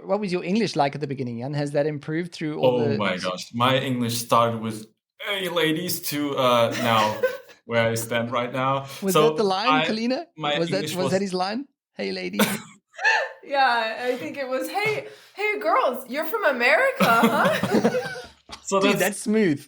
what was your English like at the beginning, Jan? Has that improved through all Oh my gosh. My English started with, hey ladies, to now where I stand right now. Was So that the line, Kaleena? My Was English that his line? Hey, ladies. Yeah, I think it was, hey girls, you're from America, huh? So dude, that's smooth.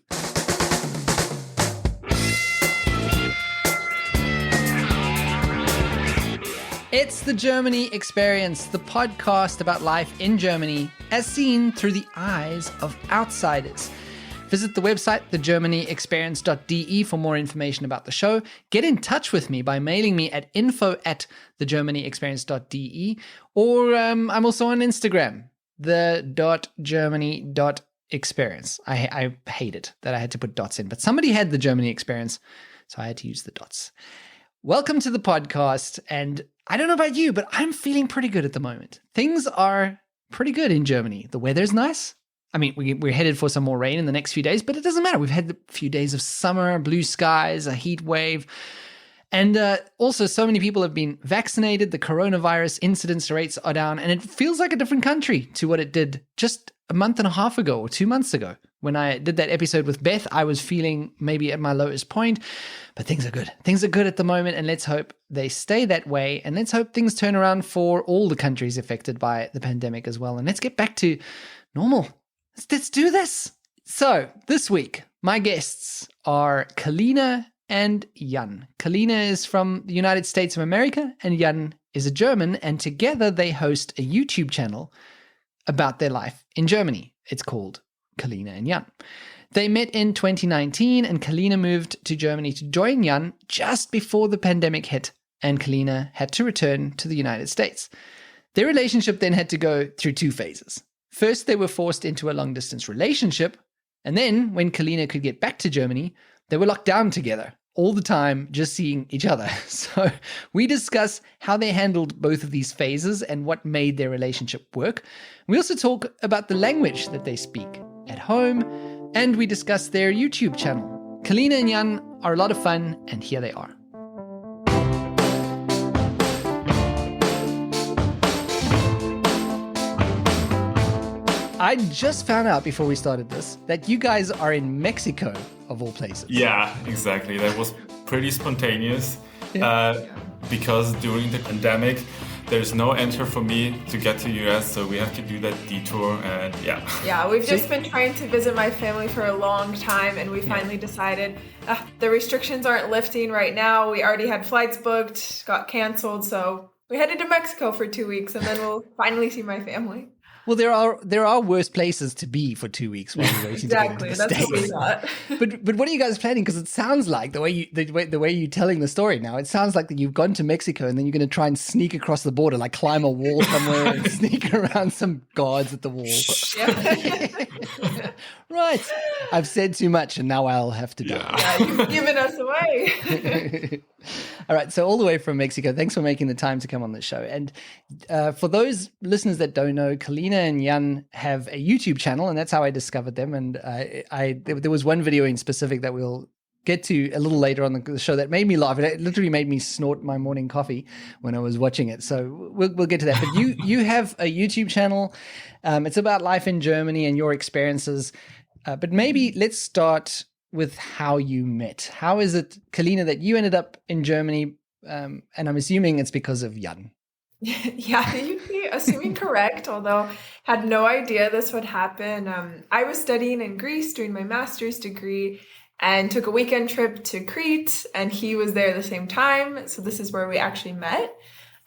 It's the Germany Experience, the podcast about life in Germany as seen through the eyes of outsiders. Visit the website, thegermanyexperience.de, for more information about the show. Get in touch with me by mailing me at info@thegermanyexperience.de, or I'm also on Instagram, the.germany.experience. I hate it that I had to put dots in, but somebody had the Germany Experience, so I had to use the dots. Welcome to the podcast, and I don't know about you, but I'm feeling pretty good at the moment. Things are pretty good in Germany. The weather's nice. I mean, we're headed for some more rain in the next few days, but it doesn't matter. We've had a few days of summer, blue skies, a heat wave. And also, so many people have been vaccinated. The coronavirus incidence rates are down, and it feels like a different country to what it did just a month and a half ago or 2 months ago. When I did that episode with Beth, I was feeling maybe at my lowest point, but things are good. Things are good at the moment, and let's hope they stay that way. And let's hope things turn around for all the countries affected by the pandemic as well. And let's get back to normal. Let's do this. So this week, my guests are Kaleena and Jan. Kaleena is from the United States of America, and Jan is a German, and together they host a YouTube channel about their life in Germany. It's called Kaleena and Jan. They met in 2019, and Kaleena moved to Germany to join Jan just before the pandemic hit, and Kaleena had to return to the United States. Their relationship then had to go through two phases. First, they were forced into a long-distance relationship, and then, when Kaleena could get back to Germany, they were locked down together all the time, just seeing each other. So we discuss how they handled both of these phases and what made their relationship work. We also talk about the language that they speak at home, and we discuss their YouTube channel. Kaleena and Jan are a lot of fun, and here they are. I just found out before we started this that you guys are in Mexico, of all places. Yeah, exactly. That was pretty spontaneous because during the pandemic, there's no enter for me to get to US, so we have to do that detour, and yeah. Yeah, we've just been trying to visit my family for a long time, and we finally decided the restrictions aren't lifting right now. We already had flights booked, got canceled, so we headed to Mexico for 2 weeks, and then we'll finally see my family. Well, there are worse places to be for 2 weeks while you're waiting exactly, to get into the States. That's what we thought. But what are you guys planning? Because it sounds like the way you're telling the story now, it sounds like that you've gone to Mexico and then you're going to try and sneak across the border, like climb a wall somewhere and sneak around some guards at the wall. Right. I've said too much and now I'll have to die. Yeah, you've given us away. All right. So all the way from Mexico, thanks for making the time to come on the show. And for those listeners that don't know, Kaleena and Jan have a YouTube channel, and that's how I discovered them. And there was one video in specific that we'll get to a little later on the show that made me laugh. It literally made me snort my morning coffee when I was watching it. So we'll get to that. But you have a YouTube channel. It's about life in Germany and your experiences. But maybe let's start with how you met. How is it, Kaleena, that you ended up in Germany? And I'm assuming it's because of Jan. Yeah, you'd be assuming correct, although had no idea this would happen. I was studying in Greece doing my master's degree and took a weekend trip to Crete, and he was there at the same time. So this is where we actually met.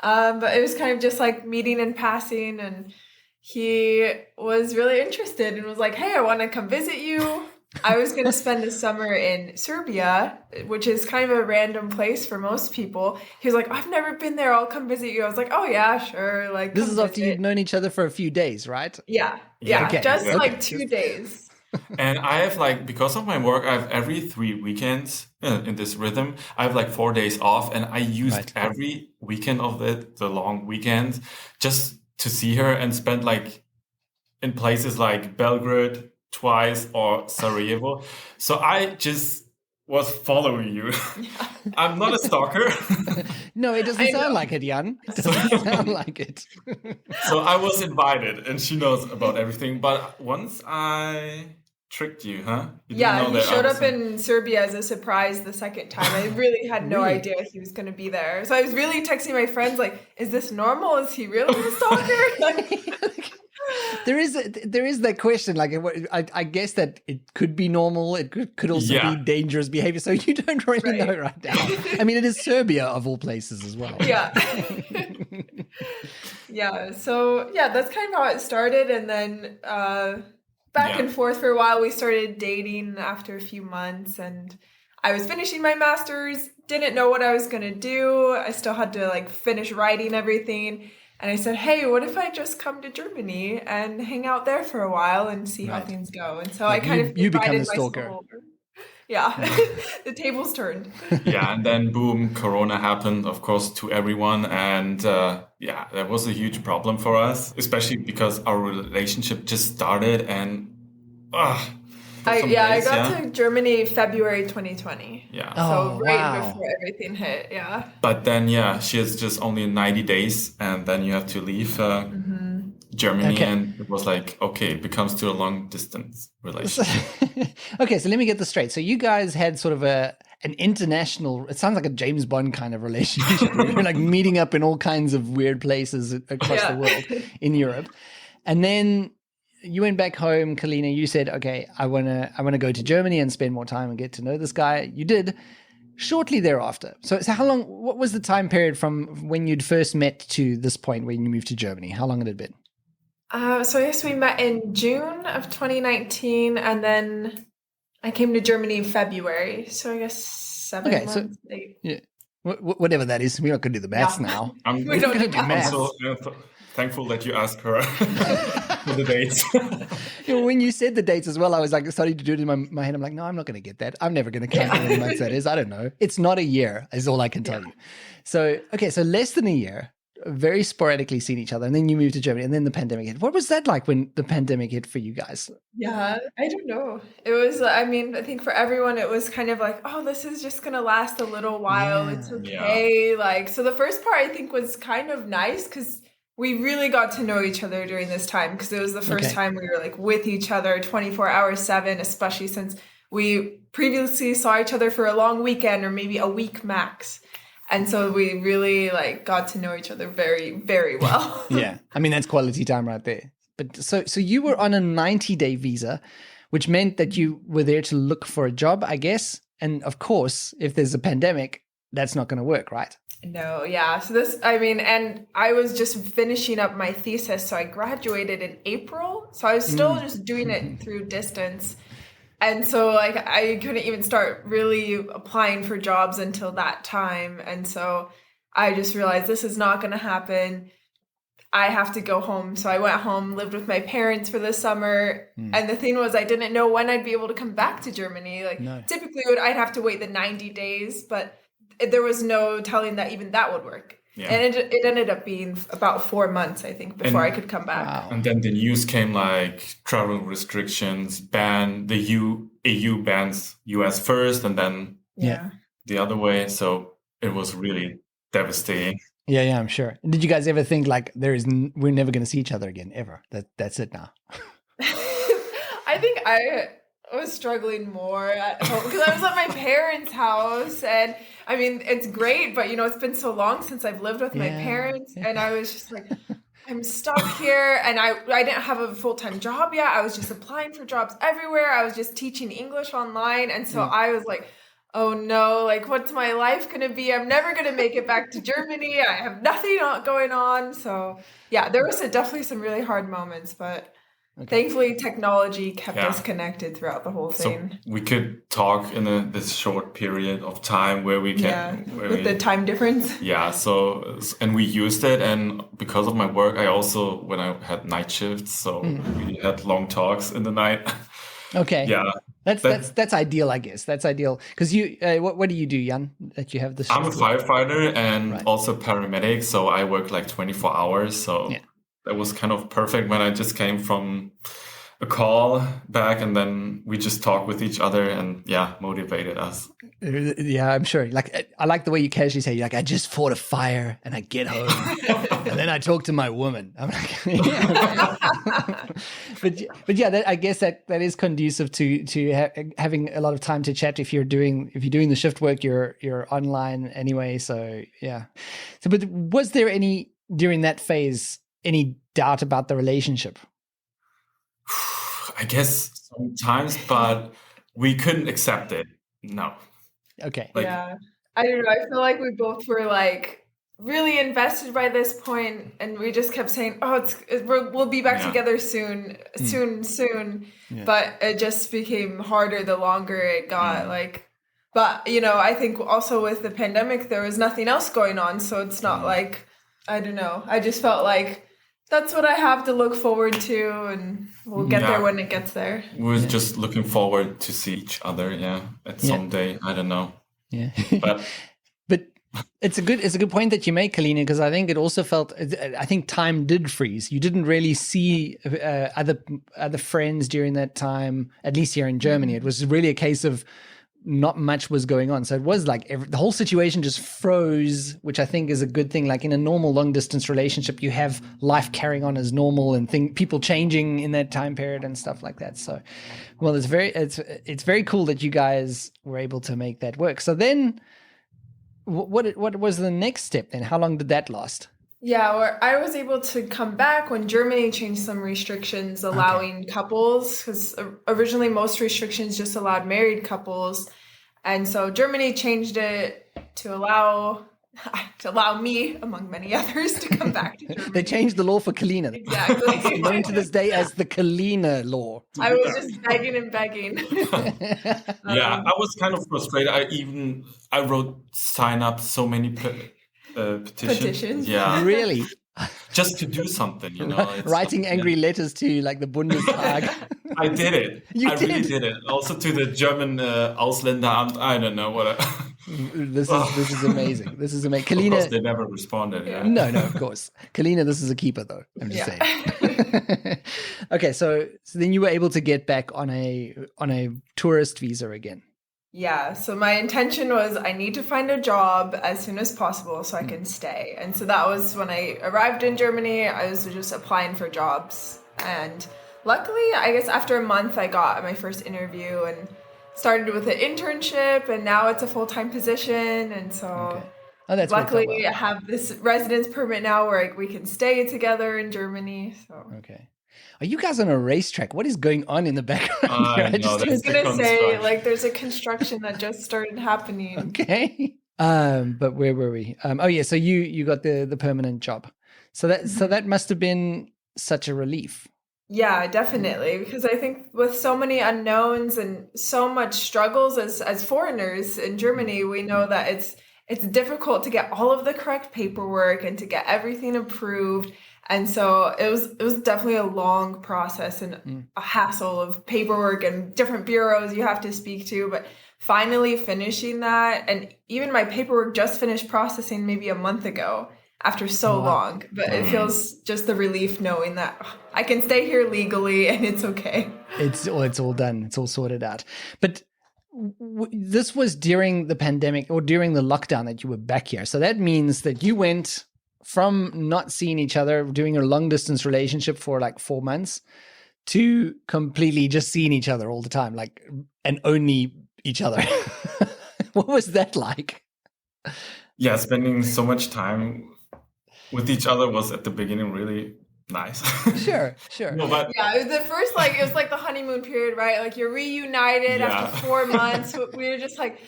But it was kind of just like meeting and passing, and he was really interested and was like, hey, I want to come visit you. I was going to spend the summer in Serbia, which is kind of a random place for most people. He was like, I've never been there. I'll come visit you. I was like, oh yeah, sure. Like, this is after you've known each other for a few days, right? Yeah. Okay. Just like 2 days. And I have because of my work, I have every 3 weekends in this rhythm. I have 4 days off, and I used every weekend of the long weekend just to see her and spend in places like Belgrade twice or Sarajevo. So I just was following you. I'm not a stalker. No, it doesn't sound like it, Jan. It doesn't sound like it. So I was invited, and she knows about everything. But once I tricked you, huh? You didn't know he that showed up in Serbia as a surprise the second time. I really had no idea he was going to be there. So I was really texting my friends like, is this normal? Is he really a stalker? There is that question. Like, I guess that it could be normal. It could also be dangerous behavior. So you don't really know right now. I mean, it is Serbia of all places as well. Yeah. So that's kind of how it started. And then back and forth for a while. We started dating after a few months, and I was finishing my master's, didn't know what I was going to do. I still had to like finish writing everything. And I said, hey, what if I just come to Germany and hang out there for a while and see how things go? And so I kind of you become the stalker. Yeah, the tables turned. Yeah, and then boom, Corona happened, of course, to everyone. And that was a huge problem for us, especially because our relationship just started. And I got to Germany February 2020. Yeah. So before everything hit, yeah. But then, she has just only 90 days, and then you have to leave Germany. Okay. And it was like, okay, it becomes to a long distance relationship. Okay, so let me get this straight. So you guys had sort of an international, it sounds like a James Bond kind of relationship. Where you're like meeting up in all kinds of weird places across the world in Europe. And then you went back home, Kaleena. You said, okay, I want to go to Germany and spend more time and get to know this guy. You did shortly thereafter. So how long, what was the time period from when you'd first met to this point when you moved to Germany? How long had it been? So I guess we met in June of 2019, and then I came to Germany in February. So I guess 7 months. So, yeah, whatever that is. We're not going to do the maths now. We don't do maths. I'm so thankful that you asked her for the dates. When you said the dates as well, I was like starting to do it in my head. I'm like, no, I'm not going to get that. I'm never going to count how many months that is. I don't know. It's not a year is all I can tell you. So, okay, so less than a year. Very sporadically seen each other, and then you moved to Germany, and then the pandemic hit. What was that like when the pandemic hit for you guys? Yeah, I don't know. It was, I mean, I think for everyone, it was kind of like, oh, this is just going to last a little while. Yeah. It's okay. Like, so the first part I think was kind of nice because we really got to know each other during this time because it was the first time we were like with each other 24/7, especially since we previously saw each other for a long weekend or maybe a week max. And so we really like got to know each other very, very well. Yeah. I mean, that's quality time right there. But so you were on a 90-day visa, which meant that you were there to look for a job, I guess. And of course, if there's a pandemic, that's not going to work, right? No, yeah. So and I was just finishing up my thesis. So I graduated in April. So I was still just doing it through distance. And so like I couldn't even start really applying for jobs until that time. And so I just realized this is not going to happen. I have to go home. So I went home, lived with my parents for the summer. And the thing was, I didn't know when I'd be able to come back to Germany. Typically I'd have to wait the 90 days, but there was no telling that even that would work. Yeah. And it ended up being about 4 months, I think, before I could come back. Wow. And then the news came like travel restrictions, the EU bans US first and then the other way. So it was really devastating. Yeah, I'm sure. Did you guys ever think like we're never going to see each other again, ever? That's it now. I think I was struggling more at home because I was at my parents' house, and I mean it's great, but it's been so long since I've lived with my parents, and I was just like, I'm stuck here, and I didn't have a full-time job yet. I was just applying for jobs everywhere. I was just teaching English online, and so I was like, oh no, like what's my life gonna be? I'm never gonna make it back to Germany. I have nothing going on. So yeah, there was definitely some really hard moments, but thankfully, technology kept us connected throughout the whole thing. So we could talk in this short period of time where we can... with the time difference. Yeah, and we used it. And because of my work, when I had night shifts, so we had long talks in the night. Okay. Yeah. That's ideal, I guess. That's ideal. Because you, what do you do, Jan, that you have this? I'm a firefighter and also paramedic. So I work like 24 hours. So... Yeah. That was kind of perfect when I just came from a call back, and then we just talked with each other, and motivated us. Yeah, I'm sure. Like, I like the way you casually say, like, I just fought a fire and I get home and then I talk to my woman. I'm like, yeah. but yeah, I guess that is conducive to having a lot of time to chat. If you're doing the shift work, you're online anyway. So yeah. So, but was there during that phase any doubt about the relationship? I guess sometimes, but we couldn't accept it. No. Okay. Yeah. I don't know. I feel like we both were like really invested by this point, and we just kept saying, "Oh, we'll be back together soon. Yeah. But it just became harder the longer it got. But I think also with the pandemic, there was nothing else going on, so it's not like, I don't know. I just felt like that's what I have to look forward to, and we'll get there when it gets there. We're just looking forward to see each other, at some day. I don't know. Yeah. But it's a good point that you make, Kaleena, because I think it also I think time did freeze. You didn't really see other friends during that time, at least here in Germany. It was really a case of not much was going on. So it was like the whole situation just froze, which I think is a good thing. Like in a normal long distance relationship, you have life carrying on as normal and people changing in that time period and stuff like that. So, well, it's very cool that you guys were able to make that work. So then what was the next step then? How long did that last? Yeah, I was able to come back when Germany changed some restrictions allowing couples, because originally most restrictions just allowed married couples. And so Germany changed it to allow me, among many others, to come back to Germany. They changed the law for Kaleena. Exactly. It's known to this day as the Kaleena law. I was just begging and begging. I was kind of frustrated. I wrote sign up so many petitions. Yeah. Really? Just to do something, Writing angry letters to like the Bundestag. I did it. Really did it. Also to the German Ausländeramt. I don't know what. This is amazing. This is amazing. Kaleena, of course, they never responded. Yeah. No, of course. Kaleena, this is a keeper, though. I'm just saying. Okay, so then you were able to get back on a tourist visa again. Yeah, so my intention was I need to find a job as soon as possible so I can stay. And so that was when I arrived in Germany. I was just applying for jobs. And luckily, I guess after a month, I got my first interview and started with an internship. And now it's a full-time position. And so luckily, I have this residence permit now where we can stay together in Germany. So okay. Are you guys on a racetrack? What is going on in the background? I was going to say, like, there's a construction that just started happening. Okay. But where were we? So you got the permanent job. So that must have been such a relief. Yeah, definitely. Because I think with so many unknowns and so much struggles as foreigners in Germany, we know that it's difficult to get all of the correct paperwork and to get everything approved. And so it was definitely a long process and a hassle of paperwork and different bureaus you have to speak to. But finally finishing that, and even my paperwork just finished processing maybe a month ago after so long. But it feels just the relief knowing that I can stay here legally and it's okay. It's all done. It's all sorted out. But this was during the pandemic or during the lockdown that you were back here. So that means that you went from not seeing each other, doing a long distance relationship for like 4 months, to completely just seeing each other all the time, like, and only each other. What was that like? Yeah, spending so much time with each other was at the beginning really nice. Sure. No, but the first, it was like the honeymoon period, right? Like you're reunited after 4 months. We were just like,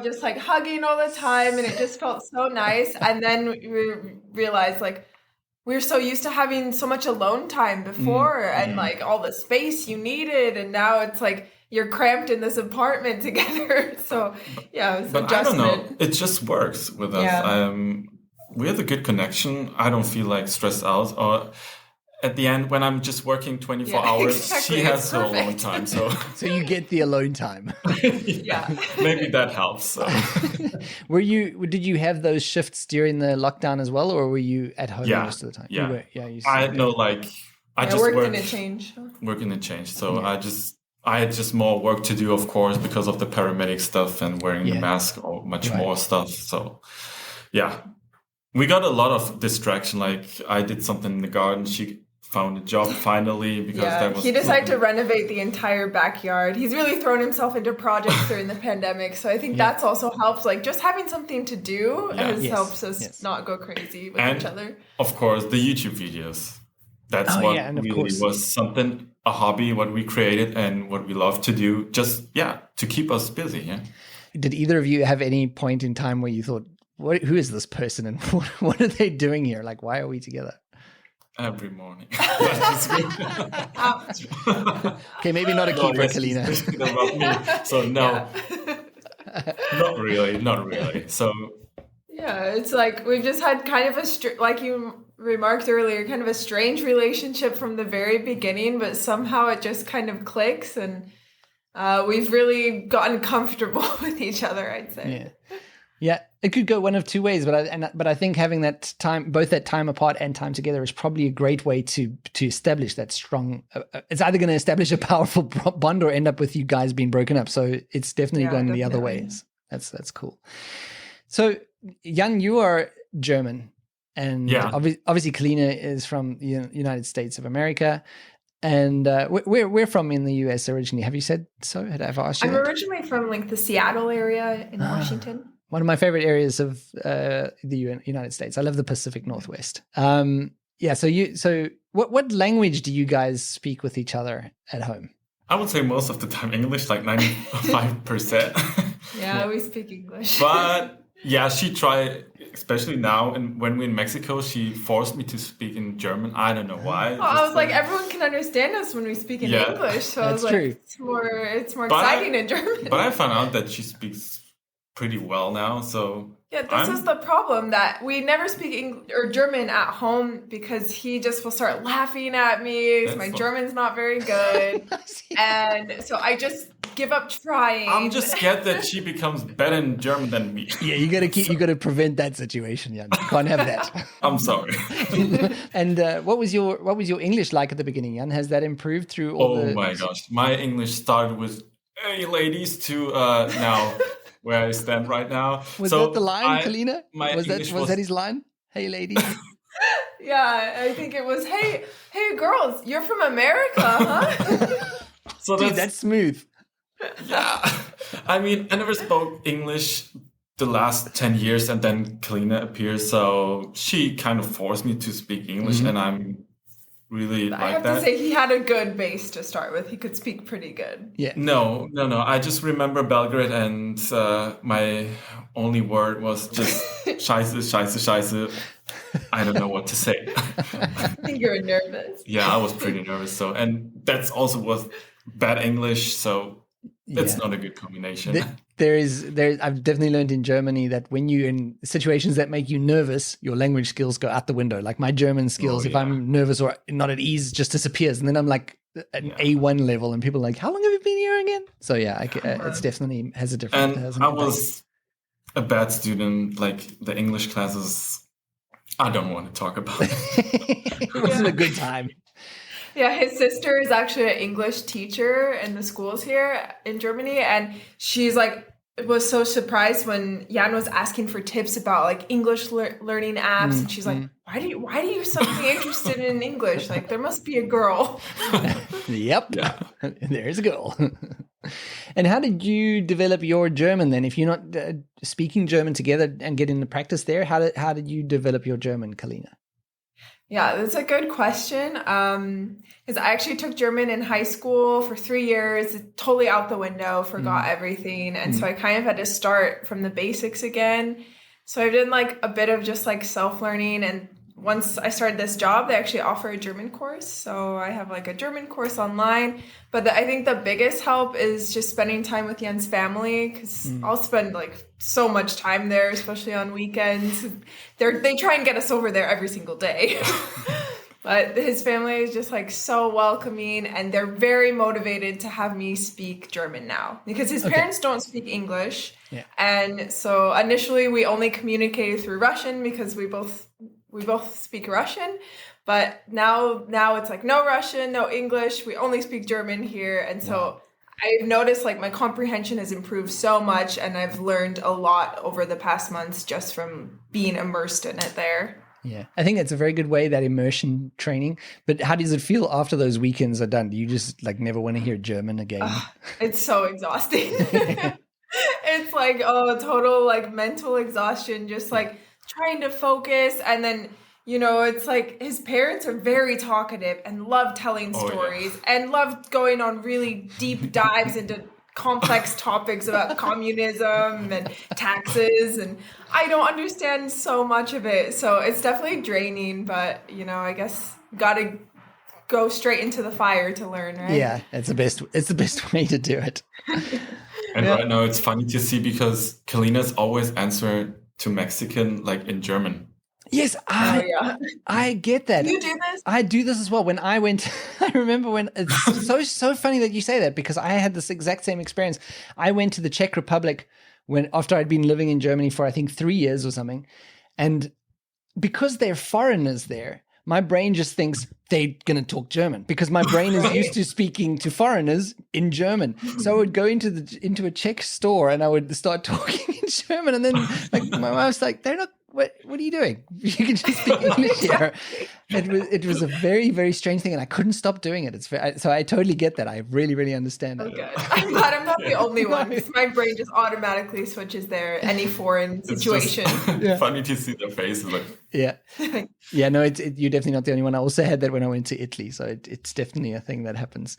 just like hugging all the time, and it just felt so nice. And then we realized we were so used to having so much alone time before and like all the space you needed, and now it's like you're cramped in this apartment together. So it was but adjustment. I don't know, it just works with us. Yeah. We have a good connection. I don't feel like stressed out, or at the end when I'm just working 24 hours, exactly. she has her alone time. So you get the alone time. Maybe that helps. So. Did you have those shifts during the lockdown as well, or were you at home most of the time? Yeah. I work didn't change. Work didn't change. So I had just more work to do, of course, because of the paramedic stuff and wearing the mask or much more stuff. So yeah, we got a lot of distraction. Like I did something in the garden. She found a job finally because he decided to renovate the entire backyard. He's really thrown himself into projects during the pandemic. So I think that's also helps. Like just having something to do helps us not go crazy with each other. Of course, the YouTube videos. That's was something, a hobby, what we created and what we love to do. Just, to keep us busy. Yeah. Did either of you have any point in time where you thought, who is this person and what are they doing here? Like, why are we together? Every morning. Okay, maybe not a keeper, Kaleena. So no, not really. So it's like we've just had kind of like you remarked earlier, kind of a strange relationship from the very beginning, but somehow it just kind of clicks, and we've really gotten comfortable with each other, I'd say. Yeah, it could go one of two ways, but I think having that time, both that time apart and time together, is probably a great way to establish that strong. It's either going to establish a powerful bond or end up with you guys being broken up. So it's definitely going the other ways. That's cool. So Jan, you are German, and obviously Kaleena is from the United States of America. And we're from in the US originally. Have you said so? Have I asked you? I'm originally from like the Seattle area in Washington. One of my favorite areas of the United States. I love the Pacific Northwest. So what language do you guys speak with each other at home? I would say most of the time English, like 95%. Yeah, we speak English. But she tried, especially now, and when we're in Mexico, she forced me to speak in German. I don't know why. Well, I was like, everyone can understand us when we speak in English. So I was like, it's more exciting in German. But I found out that she speaks pretty well now, so this is the problem, that we never speak English or German at home because he just will start laughing at me. My German's not very good, and so I just give up trying. I'm just scared that she becomes better in German than me. Yeah, you gotta prevent that situation, Jan. You can't have that. I'm sorry. And what was your English like at the beginning, Jan? Has that improved through all Oh my gosh, my English started with "Hey ladies" to now. Where I stand right now. Was that the line, Kaleena? Was that his line? Hey, ladies. I think it was, hey, girls, you're from America, huh? So that's smooth. Yeah. I mean, I never spoke English the last 10 years, and then Kaleena appeared, so she kind of forced me to speak English, and I'm really I have to say he had a good base to start with. He could speak pretty good. Yeah. No. I just remember Belgrade, and my only word was just scheiße. I don't know what to say. I think you were nervous. Yeah, I was pretty nervous. So, and that's also was bad English. So it's not a good combination. I've definitely learned in Germany that when you're in situations that make you nervous, your language skills go out the window. Like my German skills, if I'm nervous or not at ease, just disappears. And then I'm like an A1 level, and people are like, how long have you been here again? So it's definitely has a different. And I was a bad student. Like the English classes, I don't want to talk about it. It wasn't a good time. Yeah, his sister is actually an English teacher in the schools here in Germany, and she's like was so surprised when Jan was asking for tips about like English learning apps, and she's like, "Why do you suddenly interested in English? Like there must be a girl." Yep, there's a girl. And how did you develop your German then? If you're not speaking German together and getting the practice there, how did you develop your German, Kaleena? Yeah, that's a good question. Because I actually took German in high school for 3 years, totally out the window, forgot everything. And so I kind of had to start from the basics again. So I did like a bit of just like self-learning. And once I started this job, they actually offer a German course. So I have like a German course online. But I think the biggest help is just spending time with Jan's family, because I'll spend like so much time there, especially on weekends. They try and get us over there every single day. But his family is just like so welcoming, and they're very motivated to have me speak German now, because his parents don't speak English. Yeah. And so initially we only communicated through Russian because we both speak Russian. But now it's like no Russian, no English. We only speak German here. And so I've noticed like my comprehension has improved so much, and I've learned a lot over the past months just from being immersed in it there. Yeah, I think it's a very good way, that immersion training. But how does it feel after those weekends are done? Do you just like never want to hear German again? It's so exhausting. It's like, total like mental exhaustion, just like trying to focus. And then, it's like his parents are very talkative and love telling stories and love going on really deep dives into complex topics about communism and taxes, and I don't understand so much of it, so it's definitely draining, but I guess gotta go straight into the fire to learn, right? Yeah, it's the best way to do it. And right now it's funny to see, because Kalena's always answer to Mexican like in German. Yes, I get that. You do this? I do this as well. When I went, I remember when, it's so funny that you say that, because I had this exact same experience. I went to the Czech Republic after I'd been living in Germany for I think 3 years or something. And because they're foreigners there, my brain just thinks they're going to talk German, because my brain is used to speaking to foreigners in German. So I would go into a Czech store and I would start talking in German. And then like my mom was like, they're not, what are you doing? You can just speak English here. It was a very, very strange thing, and I couldn't stop doing it. So I totally get that. I really, really understand it. Good. I'm glad I'm not the only one, because my brain just automatically switches there, any foreign situation. It's funny to see their faces. Like. Yeah. Yeah, no, you're definitely not the only one. I also had that when I went to Italy. So it's definitely a thing that happens.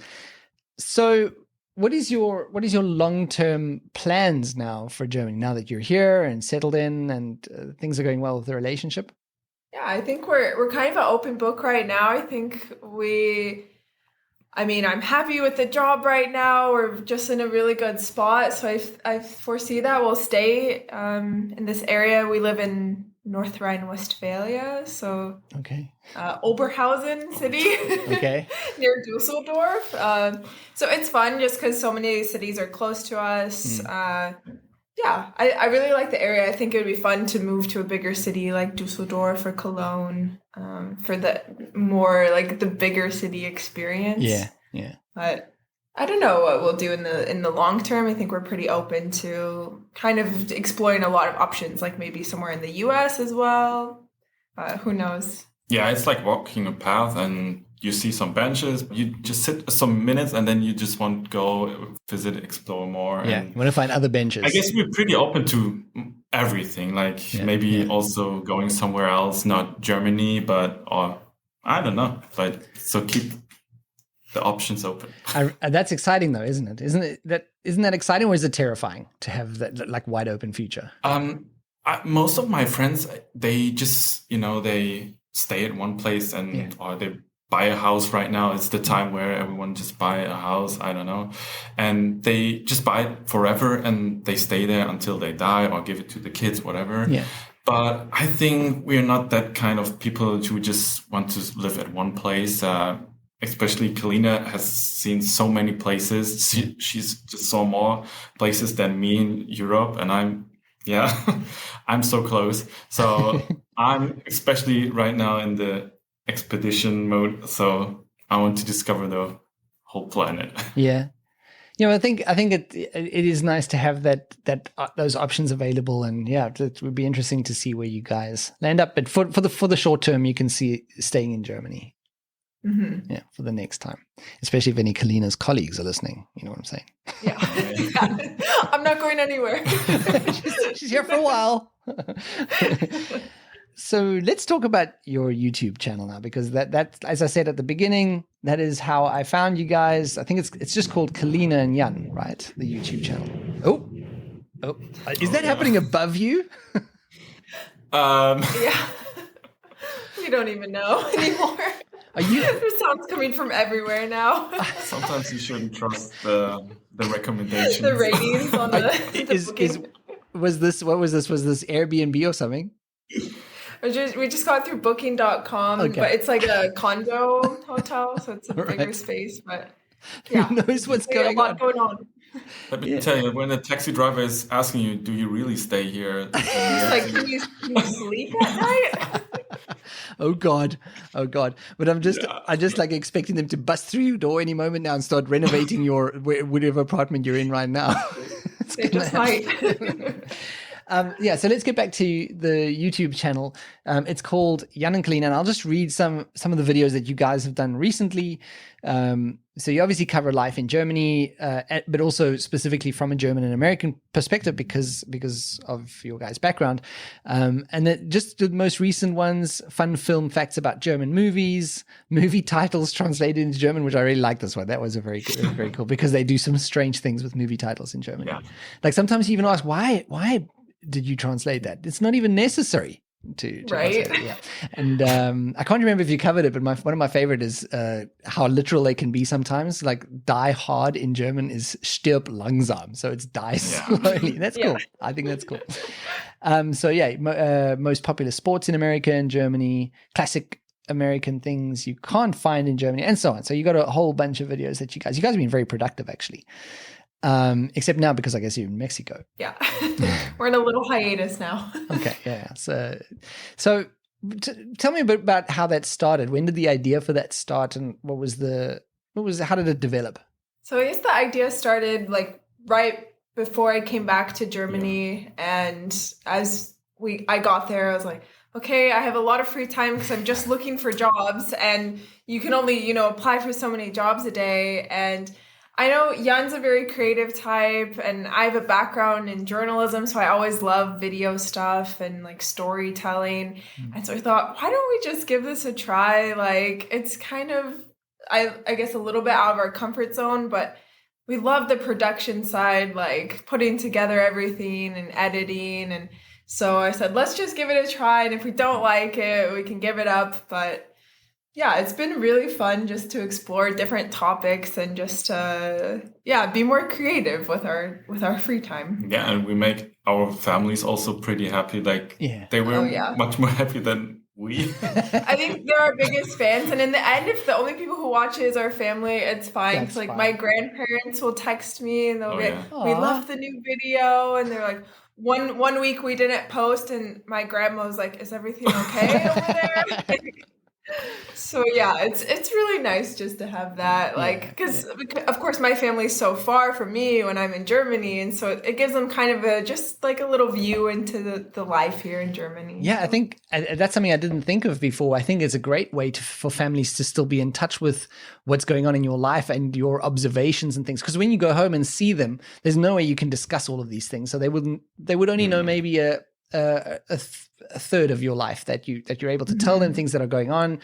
So what is your long-term plans now for Germany, now that you're here and settled in and things are going well with the relationship? Yeah, I think we're kind of an open book right now. I think I'm happy with the job right now. We're just in a really good spot. So I foresee that we'll stay in this area. We live in North Rhine-Westphalia, so Oberhausen city, near Dusseldorf. So it's fun just because so many cities are close to us. I really like the area. I think it would be fun to move to a bigger city like Dusseldorf or Cologne for the more like the bigger city experience. Yeah. But I don't know what we'll do in the long term. I think we're pretty open to kind of exploring a lot of options, like maybe somewhere in the US as well. Who knows? Yeah, it's like walking a path and you see some benches, you just sit some minutes and then you just want to go visit, explore more. Yeah, you want to find other benches. I guess we're pretty open to everything, like maybe also going somewhere else, not Germany, or I don't know. But so keep the options open. That's exciting though, isn't it? Isn't that exciting, or is it terrifying to have that like wide open future? Most of my friends, they just, they stay at one place or they buy a house right now. It's the time where everyone just buy a house. I don't know. And they just buy it forever and they stay there until they die or give it to the kids, whatever. Yeah. But I think we're not that kind of people who just want to live at one place. Especially Kaleena has seen so many places. She's just saw more places than me in Europe. And I'm so close. So I'm especially right now in the expedition mode. So I want to discover the whole planet. Yeah. I think it is nice to have that those options available, and it would be interesting to see where you guys land up. But for the short term, you can see staying in Germany. Mm-hmm. Yeah, for the next time, especially if any Kaleena's colleagues are listening. You know what I'm saying? Yeah. I'm not going anywhere. she's here for a while. So let's talk about your YouTube channel now, because that, as I said at the beginning, that is how I found you guys. I think it's just called Kaleena and Jan, right? The YouTube channel. Oh, is that happening above you? Yeah. You don't even know anymore. There's sounds coming from everywhere now. Sometimes you shouldn't trust the recommendations. The ratings on the was this Airbnb or something? We just got through booking.com, but it's like a condo hotel, so it's a bigger space, but who knows what's going on. Let me tell you, when a taxi driver is asking you, do you really stay here? It's like, can you sleep at night? Oh God. But I just like expecting them to bust through your door any moment now and start renovating your whatever apartment you're in right now. They just might. So let's get back to the YouTube channel. It's called Jan and Kaleena, and I'll just read some of the videos that you guys have done recently. So you obviously cover life in Germany, but also specifically from a German and American perspective because of your guys' background. And just the most recent ones, fun film facts about German movies, movie titles translated into German, which I really like this one. That was very cool because they do some strange things with movie titles in Germany. Yeah. Like sometimes you even ask, why did you translate that? It's not even necessary to right. translate it. Yeah. And I can't remember if you covered it, but one of my favorite is how literal they can be sometimes. Like die hard in German is stirb langsam. So it's die slowly. That's cool. I think that's cool. Most popular sports in America and Germany, classic American things you can't find in Germany, and so on. So you got a whole bunch of videos that you guys have been very productive actually. Except now because I guess you're in Mexico. Yeah. We're in a little hiatus now. Okay. Yeah. So tell me a bit about how that started. When did the idea for that start, and how did it develop? So I guess the idea started like right before I came back to Germany. And as I got there, I was like, okay, I have a lot of free time because I'm just looking for jobs, and you can only, apply for so many jobs a day. And I know Jan's a very creative type, and I have a background in journalism, so I always love video stuff and like storytelling. And so I thought, why don't we just give this a try? Like, it's kind of, I guess, a little bit out of our comfort zone, but we love the production side, like putting together everything and editing. And so I said, let's just give it a try. And if we don't like it, we can give it up. But yeah, it's been really fun just to explore different topics and just be more creative with our free time. Yeah, and we make our families also pretty happy. Like they were much more happy than we. I think they're our biggest fans, and in the end, if the only people who watch it is our family, it's fine. It's like fine. My grandparents will text me and they'll be like, "We love the new video," and they're like, "One week we didn't post," and my grandma was like, "Is everything okay over there?" So yeah, it's really nice just to have that, like, because of course my family's so far from me when I'm in Germany, and so it gives them kind of a little view into the life here in Germany. Yeah, so. I think that's something I didn't think of before. I think it's a great way for families to still be in touch with what's going on in your life and your observations and things. Because when you go home and see them, there's no way you can discuss all of these things. So they would only know maybe a third of your life that you're able to tell them things that are going on.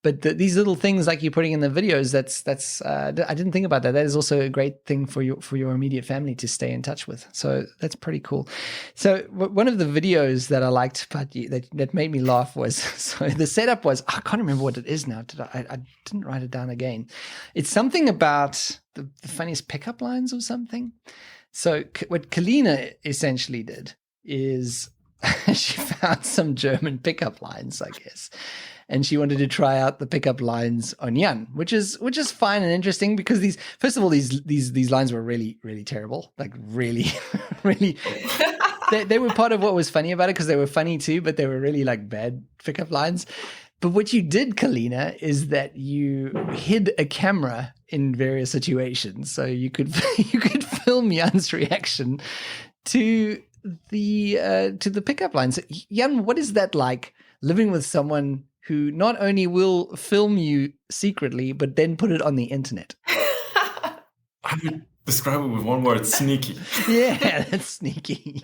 But these little things like you're putting in the videos, that's I didn't think about that. That is also a great thing for your immediate family to stay in touch with. So that's pretty cool. So one of the videos that I liked, but that made me laugh was, so the setup was, I can't remember what it is now. I didn't write it down again. It's something about the funniest pickup lines or something. So what Kaleena essentially did is she found some German pickup lines, I guess. And she wanted to try out the pickup lines on Jan, which is fine and interesting because first of all, these lines were really, really terrible. Like really, really, they were part of what was funny about it because they were funny too, but they were really like bad pickup lines. But what you did, Kaleena, is that you hid a camera in various situations, so you could film Jan's reaction to the pickup lines. Jan, what is that like, living with someone who not only will film you secretly, but then put it on the internet? I would describe it with one word: sneaky. Yeah, that's sneaky.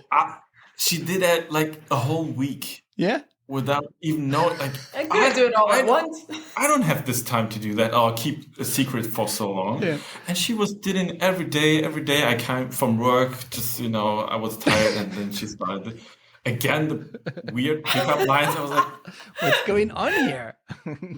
She did that like a whole week. Yeah. Without even knowing, like, I couldn't do it all at once. I don't have this time to do that. I'll keep a secret for so long. Yeah. And she did it every day. Every day I came from work, just, I was tired, and then she started again the weird pickup lines. I was like, what's going on here?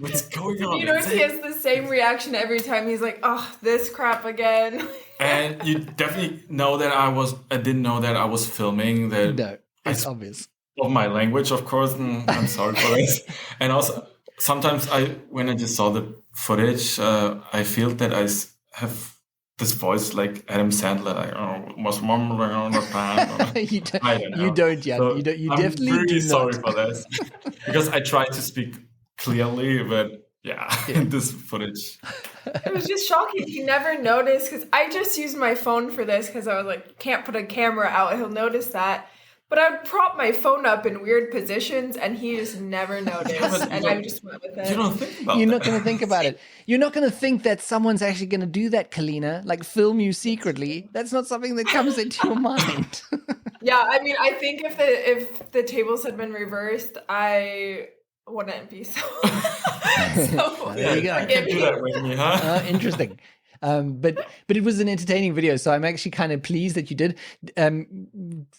What's going on? He has the same reaction every time. He's like, oh, this crap again. And you definitely know that I didn't know that I was filming that. No, it's obvious. Of my language, of course, and I'm sorry for this. And also, sometimes when I just saw the footage, I feel that I have this voice like Adam Sandler, like, oh, was mumbling on the pan. I don't know. You don't, Jan. So You don't. You I'm definitely really do sorry not. for this because I try to speak clearly, but in this footage. It was just shocking. He never noticed because I just used my phone for this because I was like, can't put a camera out. He'll notice that. But I would prop my phone up in weird positions and he just never noticed. And I just went with it. You don't think about You're that. not going to think about it. You're not going to think that someone's actually going to do that, Kaleena, like film you secretly. That's not something that comes into your mind. Yeah, I mean, I think if the tables had been reversed, I wouldn't be so. There you go. I can do that with me, huh? Interesting. But it was an entertaining video, so I'm actually kind of pleased that you did.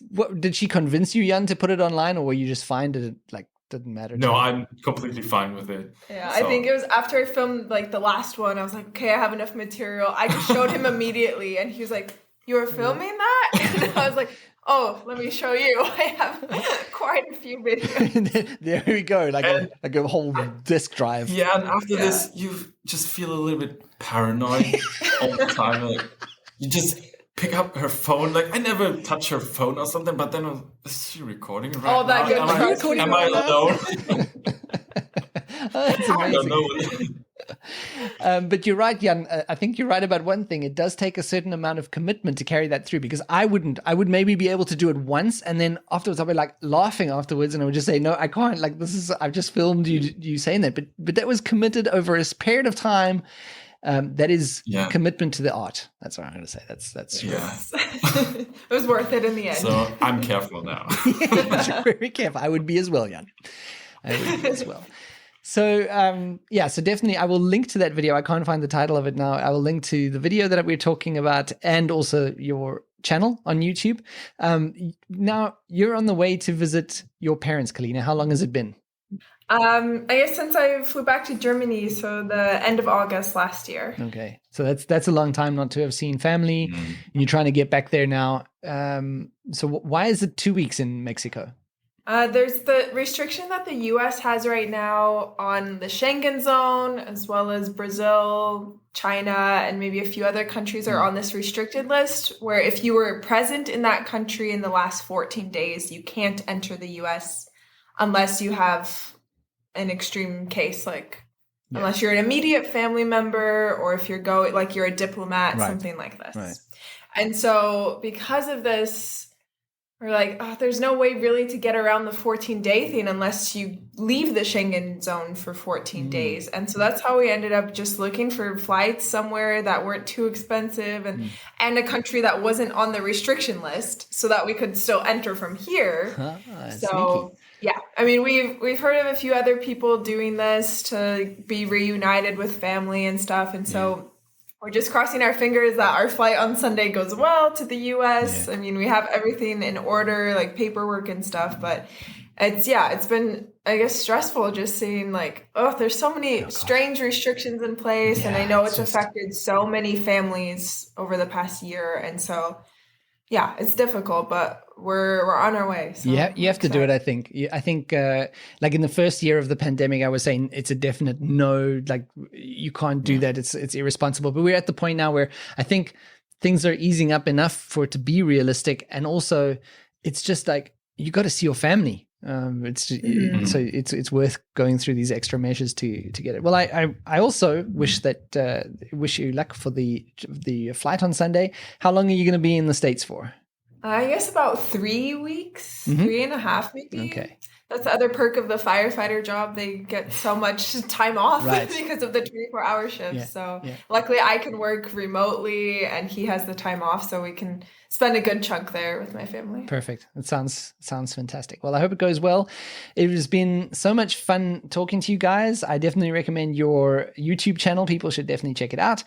What did she convince you, Jan, to put it online, or were you just fine? Did it like didn't matter? No, I'm completely fine with it. Yeah, so. I think it was after I filmed like the last one, I was like, okay, I have enough material. I just showed him immediately, and he was like, "You were filming that?" And I was like, "Oh, let me show you. I have quite a few videos." There we go, like a whole disk drive. Yeah, and after this, you just feel a little bit paranoid all the time. Like, you just pick up her phone. Like, I never touch her phone or something, but then is she recording right now? That good. Am I alone? That's amazing. I don't know. But you're right, Jan. I think you're right about one thing. It does take a certain amount of commitment to carry that through, because I wouldn't. I would maybe be able to do it once, and then afterwards I'll be like laughing afterwards, and I would just say, no, I can't. Like, I've just filmed you saying that. But that was committed over a period of time. That is commitment to the art. That's what I'm going to say. That's it was worth it in the end. So I'm careful now. Very careful. I would be as well, Jan. I would be as well. So, so definitely I will link to that video. I can't find the title of it now. I will link to the video that we're talking about and also your channel on YouTube. Now, you're on the way to visit your parents, Kaleena. How long has it been? I guess since I flew back to Germany, so the end of August last year. Okay. So that's a long time not to have seen family. And you're trying to get back there now. So why is it 2 weeks in Mexico? There's the restriction that the U.S. has right now on the Schengen zone, as well as Brazil, China, and maybe a few other countries are on this restricted list, where if you were present in that country in the last 14 days, you can't enter the U.S. unless you have an extreme case, unless you're an immediate family member, or if you're you're a diplomat, something like this. Right. And so because of this, we're like, there's no way really to get around the 14-day thing unless you leave the Schengen zone for 14 days. And so that's how we ended up just looking for flights somewhere that weren't too expensive and a country that wasn't on the restriction list so that we could still enter from here. So, yeah, I mean, we've heard of a few other people doing this to be reunited with family and stuff. And so we're just crossing our fingers that our flight on Sunday goes well to the U.S. I mean, we have everything in order, like paperwork and stuff, but it's been, I guess, stressful just seeing there's so many strange restrictions in place. And I know it's affected so many families over the past year. And so, it's difficult, but we're on our way. So you have to do it, I think. I think like in the first year of the pandemic, I was saying it's a definite no, like you can't do that. It's irresponsible. But we're at the point now where I think things are easing up enough for it to be realistic. And also it's just like, you got to see your family. So it's worth going through these extra measures to get it. Well, I also wish you luck for the flight on Sunday. How long are you going to be in the States for? I guess about 3 weeks, 3.5 maybe. Okay. That's the other perk of the firefighter job. They get so much time off because of the 24-hour shift. Luckily I can work remotely and he has the time off, so we can spend a good chunk there with my family. Perfect. It sounds fantastic. Well, I hope it goes well. It has been so much fun talking to you guys. I definitely recommend your YouTube channel. People should definitely check it out.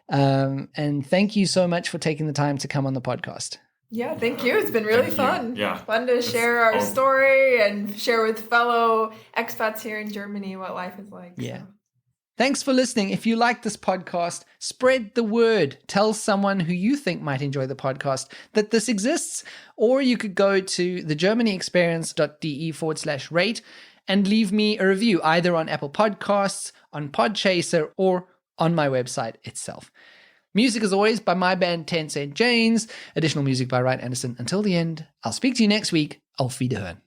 And thank you so much for taking the time to come on the podcast. Yeah, thank you. It's been really fun. Yeah. Fun to share our story and share with fellow expats here in Germany what life is like. Yeah. So. Thanks for listening. If you like this podcast, spread the word. Tell someone who you think might enjoy the podcast that this exists. Or you could go to thegermanyexperience.de/rate and leave me a review either on Apple Podcasts, on Podchaser, or on my website itself. Music, as always, by my band 10 Cent Janes. Additional music by Ryan Anderson. Until the end, I'll speak to you next week. Auf Wiederhören.